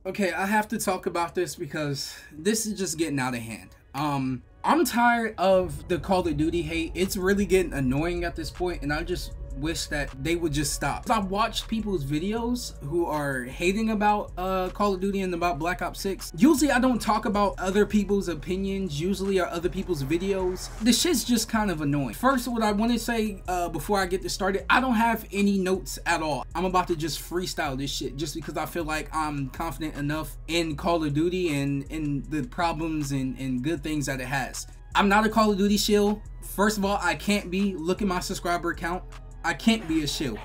Okay, I have to talk about this because this is just getting out of hand. I'm tired of the Call of Duty hate. It's really getting annoying at this point, and I just wish that they would just stop. I've watched people's videos who are hating about Call of Duty and about Black Ops 6. Usually I don't talk about other people's opinions, usually are other people's videos. The shit's just kind of annoying. First, what I want to say before I get this started, I don't have any notes at all. I'm about to just freestyle this shit just because I feel like I'm confident enough in Call of Duty and in the problems and good things that it has. I'm not a Call of Duty shill. First of all, I can't be. Look at my subscriber count. I can't be a shill.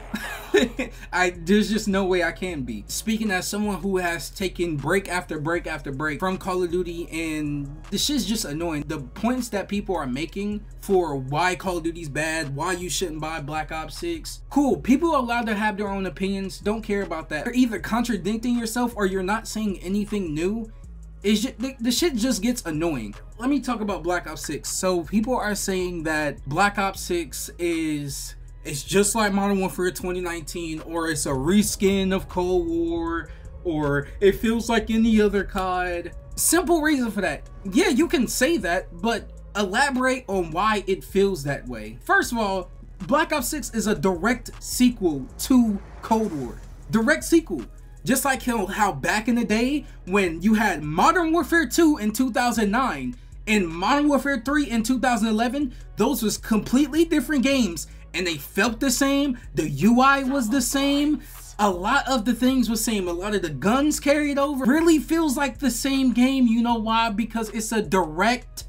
There's just no way I can be. Speaking as someone who has taken break after break after break from Call of Duty, and the shit's just annoying. The points that people are making for why Call of Duty's bad, why you shouldn't buy Black Ops 6. Cool, people are allowed to have their own opinions. Don't care about that. You're either contradicting yourself or you're not saying anything new. It's just, the shit just gets annoying. Let me talk about Black Ops 6. So people are saying that Black Ops 6 it's just like Modern Warfare 2019, or it's a reskin of Cold War, or it feels like any other COD. Simple reason for that. Yeah, you can say that, but elaborate on why it feels that way. First of all, Black Ops 6 is a direct sequel to Cold War. Direct sequel. Just like how back in the day when you had Modern Warfare 2 in 2009 and Modern Warfare 3 in 2011, those was completely different games. And they felt the same, the UI was the same, a lot of the things was same, a lot of the guns carried over. Really feels like the same game. You know why? Because it's a direct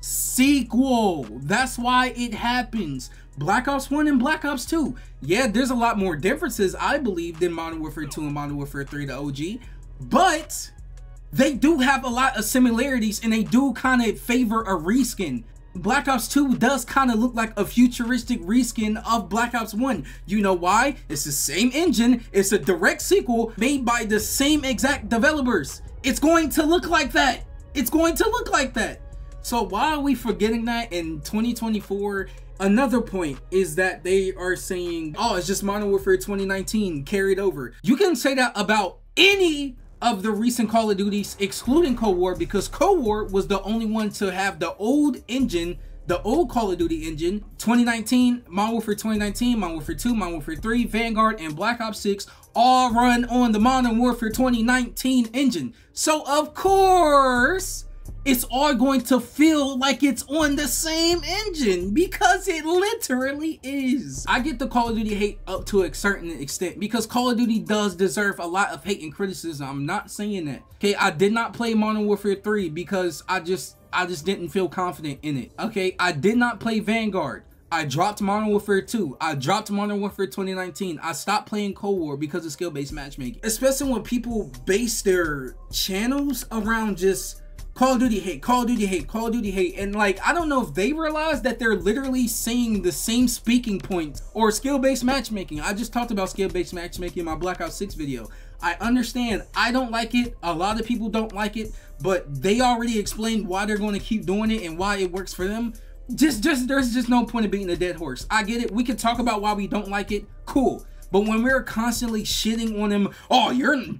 sequel. That's why it happens. Black Ops 1 and Black Ops 2. Yeah, there's a lot more differences, I believe, than Modern Warfare 2 and Modern Warfare 3, the OG. But they do have a lot of similarities, and they do kind of favor a reskin. Black Ops 2 does kind of look like a futuristic reskin of Black Ops 1. You know why? It's the same engine. It's a direct sequel made by the same exact developers. It's going to look like that. It's going to look like that. So why are we forgetting that in 2024? Another point is that they are saying, oh, it's just Modern Warfare 2019 carried over. You can say that about any of the recent Call of Duties, excluding Cold War, because Cold War was the only one to have the old engine, the old Call of Duty engine. 2019, Modern Warfare 2019, Modern Warfare 2, Modern Warfare 3, Vanguard, and Black Ops 6 all run on the Modern Warfare 2019 engine. So of course, it's all going to feel like it's on the same engine, because it literally is. I get the Call of Duty hate up to a certain extent, because Call of Duty does deserve a lot of hate and criticism. I'm not saying that. Okay, I did not play Modern Warfare 3 because I just didn't feel confident in it. Okay, I did not play Vanguard. I dropped Modern Warfare 2. I dropped Modern Warfare 2019. I stopped playing Cold War because of skill-based matchmaking. Especially when people base their channels around just Call of Duty hate, Call of Duty hate, Call of Duty hate. And like, I don't know if they realize that they're literally saying the same speaking points or skill-based matchmaking. I just talked about skill-based matchmaking in my Black Ops 6 video. I understand I don't like it. A lot of people don't like it, but they already explained why they're going to keep doing it and why it works for them. There's just no point in beating a dead horse. I get it. We can talk about why we don't like it. Cool. But when we're constantly shitting on them, oh,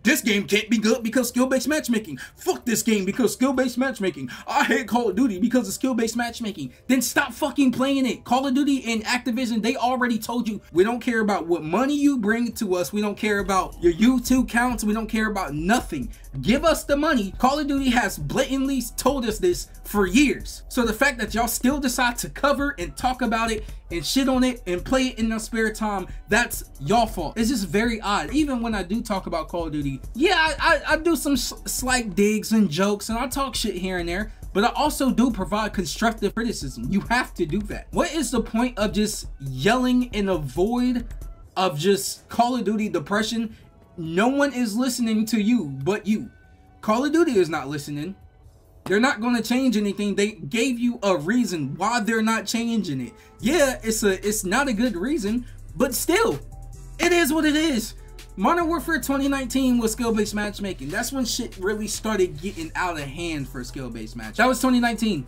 this game can't be good because skill-based matchmaking. Fuck this game because skill-based matchmaking. I hate Call of Duty because of skill-based matchmaking. Then stop fucking playing it. Call of Duty and Activision, they already told you, we don't care about what money you bring to us. We don't care about your YouTube counts. We don't care about nothing. Give us the money. Call of Duty has blatantly told us this for years. So the fact that y'all still decide to cover and talk about it and shit on it and play it in their spare time, that's y'all fault. It's just very odd. Even when I do talk about Call of Duty, yeah, I do some slight digs and jokes and I talk shit here and there, but I also do provide constructive criticism. You have to do that. What is the point of just yelling in a void of just Call of Duty depression? No one is listening to you but you. Call of Duty is not listening. They're not going to change anything. They gave you a reason why they're not changing it. Yeah, it's not a good reason, but still, it is what it is. Modern Warfare 2019 was skill-based matchmaking. That's when shit really started getting out of hand for skill-based match. That was 2019.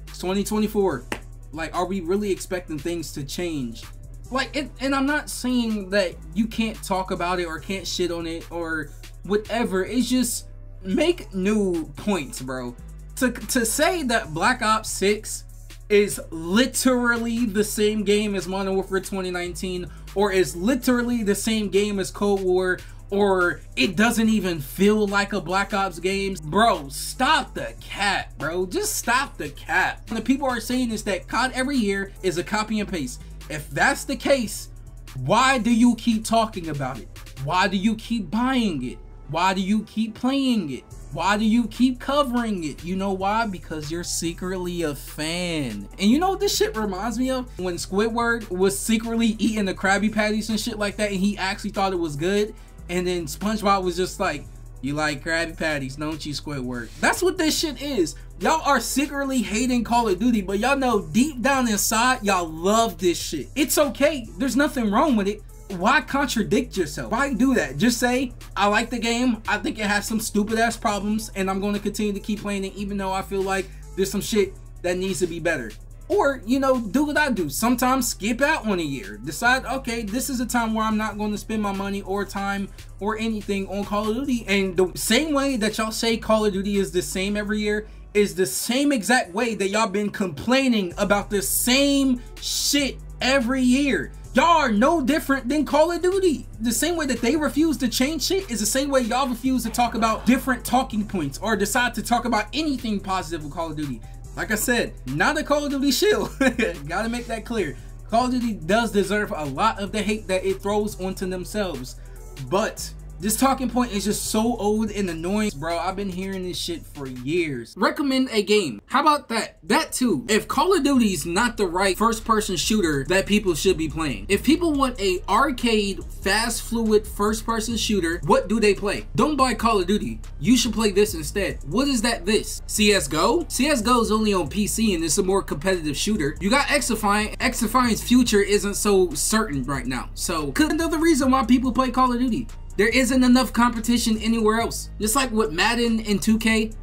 It's 2024. Like, are we really expecting things to change? Like, and I'm not saying that you can't talk about it or can't shit on it or whatever. It's just make new points, bro. To say that Black Ops 6 is literally the same game as Modern Warfare 2019, or is literally the same game as Cold War, or it doesn't even feel like a Black Ops game, bro, stop the cap, bro. Just stop the cap. And the people are saying is that COD every year is a copy and paste. If that's the case, why do you keep talking about it? Why do you keep buying it? Why do you keep playing it? Why do you keep covering it? You know why? Because you're secretly a fan. And you know what this shit reminds me of? When Squidward was secretly eating the Krabby Patties and shit like that, and he actually thought it was good. And then SpongeBob was just like, you like Krabby Patties, don't you, Squidward? That's what this shit is. Y'all are secretly hating Call of Duty, but y'all know deep down inside, y'all love this shit. It's okay. There's nothing wrong with it. Why contradict yourself? Why do that? Just say, I like the game. I think it has some stupid ass problems, and I'm going to continue to keep playing it, even though I feel like there's some shit that needs to be better. Or, you know, do what I do. Sometimes skip out on a year. Decide, okay, this is a time where I'm not going to spend my money or time or anything on Call of Duty. And the same way that y'all say Call of Duty is the same every year is the same exact way that y'all been complaining about the same shit every year. Y'all are no different than Call of Duty. The same way that they refuse to change shit is the same way y'all refuse to talk about different talking points or decide to talk about anything positive with Call of Duty. Like I said, not a Call of Duty shill. Gotta make that clear. Call of Duty does deserve a lot of the hate that it throws onto themselves. But this talking point is just so old and annoying, bro. I've been hearing this shit for years. Recommend a game. How about that? That too. If Call of Duty's not the right first-person shooter that people should be playing. If people want a arcade, fast, fluid, first-person shooter, what do they play? Don't buy Call of Duty. You should play this instead. What is that this? CSGO? CSGO is only on PC and it's a more competitive shooter. You got X-Defiant. X-Defiant's future isn't so certain right now. So, another reason why people play Call of Duty. There isn't enough competition anywhere else. Just like with Madden and 2K,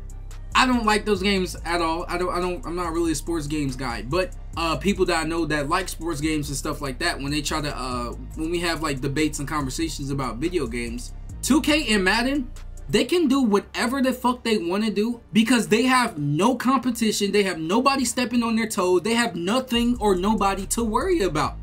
I don't like those games at all. I'm not really a sports games guy, but people that I know that like sports games and stuff like that, when they try to when we have like debates and conversations about video games, 2K and Madden, they can do whatever the fuck they want to do because they have no competition. They have nobody stepping on their toes. They have nothing or nobody to worry about.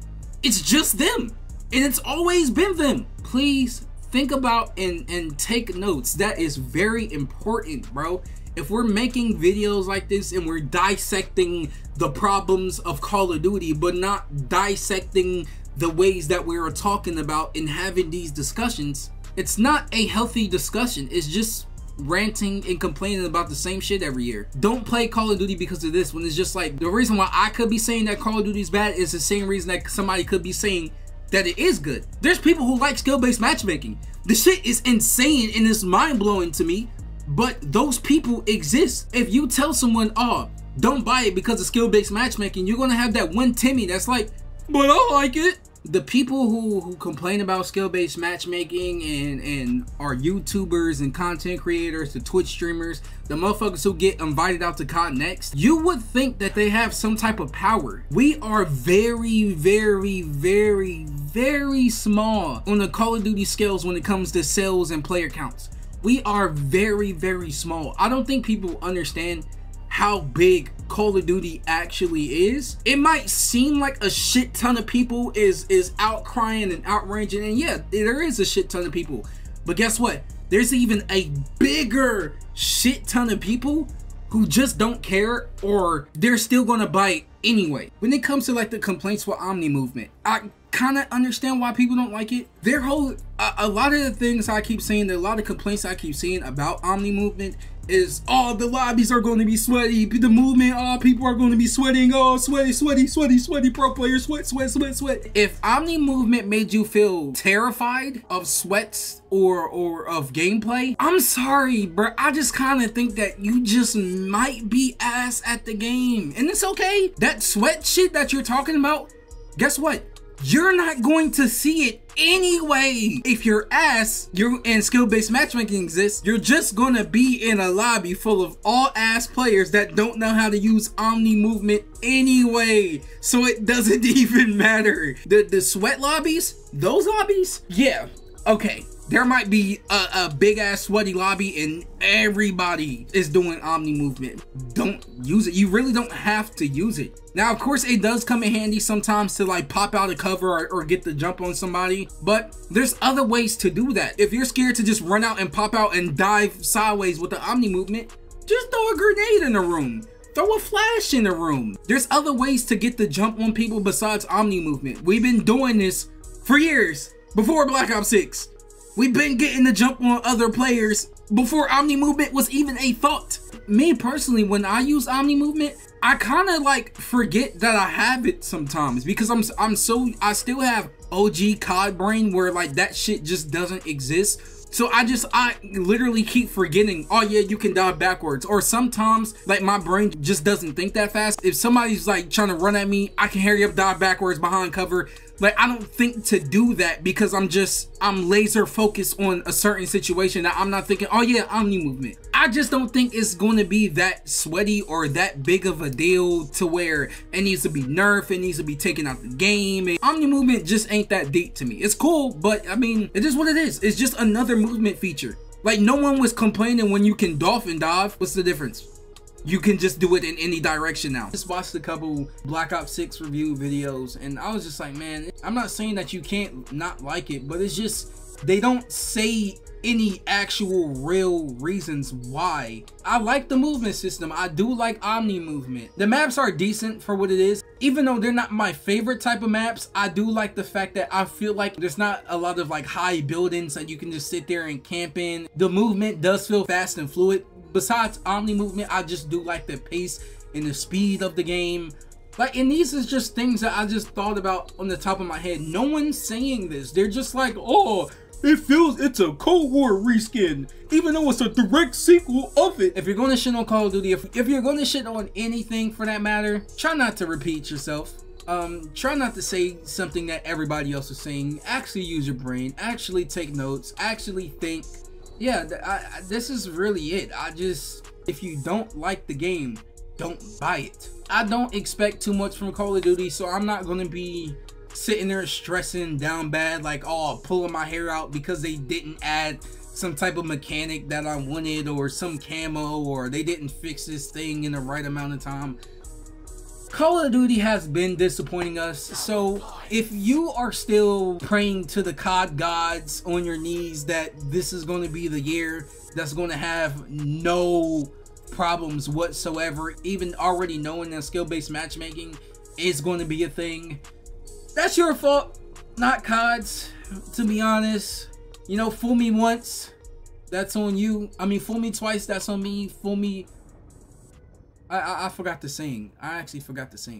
It's just them, and it's always been them. Please think about and take notes. That is very important, bro. If we're making videos like this and we're dissecting the problems of Call of Duty, but not dissecting the ways that we're talking about and having these discussions, it's not a healthy discussion. It's just ranting and complaining about the same shit every year. Don't play Call of Duty because of this, when it's just like, the reason why I could be saying that Call of Duty is bad is the same reason that somebody could be saying that it is good. There's people who like skill-based matchmaking. The shit is insane and it's mind-blowing to me, but those people exist. If you tell someone, oh, don't buy it because of skill-based matchmaking, you're gonna have that one Timmy that's like, but I like it. The people who complain about skill-based matchmaking and are YouTubers and content creators, the Twitch streamers, the motherfuckers who get invited out to COD Next, you would think that they have some type of power. We are very, very, very, very small on the Call of Duty scales when it comes to sales and player counts. We are very, very small. I don't think people understand how big Call of Duty actually is. It might seem like a shit ton of people is outcrying and outraging, and yeah, there is a shit ton of people, but guess what? There's even a bigger shit ton of people who just don't care, or they're still gonna buy it anyway. When it comes to like the complaints with Omni movement, I kind of understand why people don't like it. Their whole a lot of the things I keep saying, a lot of complaints I keep seeing about Omni movement is, oh, the lobbies are going to be sweaty, the movement, oh, people are going to be sweating, oh, sweaty pro players, sweat. If Omni movement made you feel terrified of sweats or of gameplay, I'm sorry, bro. I just kind of think that you just might be ass at the game, and it's okay. That sweat shit that you're talking about, guess what? You're not going to see it anyway. If your ass, and skill-based matchmaking exists, you're just gonna be in a lobby full of all ass players that don't know how to use Omni movement anyway. So it doesn't even matter. The sweat lobbies, those lobbies, yeah, okay. There might be a big ass sweaty lobby and everybody is doing Omni movement. Don't use it. You really don't have to use it. Now, of course, it does come in handy sometimes to like pop out a cover or get the jump on somebody, but there's other ways to do that. If you're scared to just run out and pop out and dive sideways with the Omni movement, just throw a grenade in the room. Throw a flash in the room. There's other ways to get the jump on people besides Omni movement. We've been doing this for years. Before Black Ops 6. We've been getting the jump on other players before Omni movement was even a thought. Me personally, when I use Omni movement, I kind of like forget that I have it sometimes because I still have OG COD brain where like that shit just doesn't exist. So I literally keep forgetting, oh yeah, you can dive backwards. Or sometimes like my brain just doesn't think that fast. If somebody's like trying to run at me, I can hurry up, dive backwards behind cover. Like I don't think to do that because I'm laser focused on a certain situation that I'm not thinking, oh yeah, Omni movement. I just don't think it's going to be that sweaty or that big of a deal to where it needs to be nerfed, it needs to be taken out the game. And Omni movement just ain't that deep to me. It's cool, but I mean, it is what it is. It's just another movement feature. Like no one was complaining when you can dolphin dive. What's the difference? You can just do it in any direction now. Just watched a couple Black Ops 6 review videos and I was just like, man, I'm not saying that you can't not like it, but it's just they don't say any actual real reasons why. I like the movement system. I do like Omni movement. The maps are decent for what it is. Even though they're not my favorite type of maps, I do like the fact that I feel like there's not a lot of like high buildings that you can just sit there and camp in. The movement does feel fast and fluid. Besides Omni movement, I just do like the pace and the speed of the game. Like, and these is just things that I just thought about on the top of my head. No one's saying this. They're just like, oh, it's a Cold War reskin, even though it's a direct sequel of it. If you're going to shit on Call of Duty, if you're going to shit on anything for that matter, try not to repeat yourself. Try not to say something that everybody else is saying. Actually use your brain. Actually take notes. Actually think. Yeah, this is really it. If you don't like the game, don't buy it. I don't expect too much from Call of Duty, so I'm not gonna be sitting there stressing down bad, like, oh, pulling my hair out because they didn't add some type of mechanic that I wanted, or some camo, or they didn't fix this thing in the right amount of time. Call of Duty has been disappointing us, so if you are still praying to the COD gods on your knees that this is going to be the year that's going to have no problems whatsoever, even already knowing that skill-based matchmaking is going to be a thing, that's your fault, not COD's, to be honest. You know, fool me once, that's on you. I mean, fool me twice, that's on me. Fool me... I forgot to sing. I actually forgot to sing.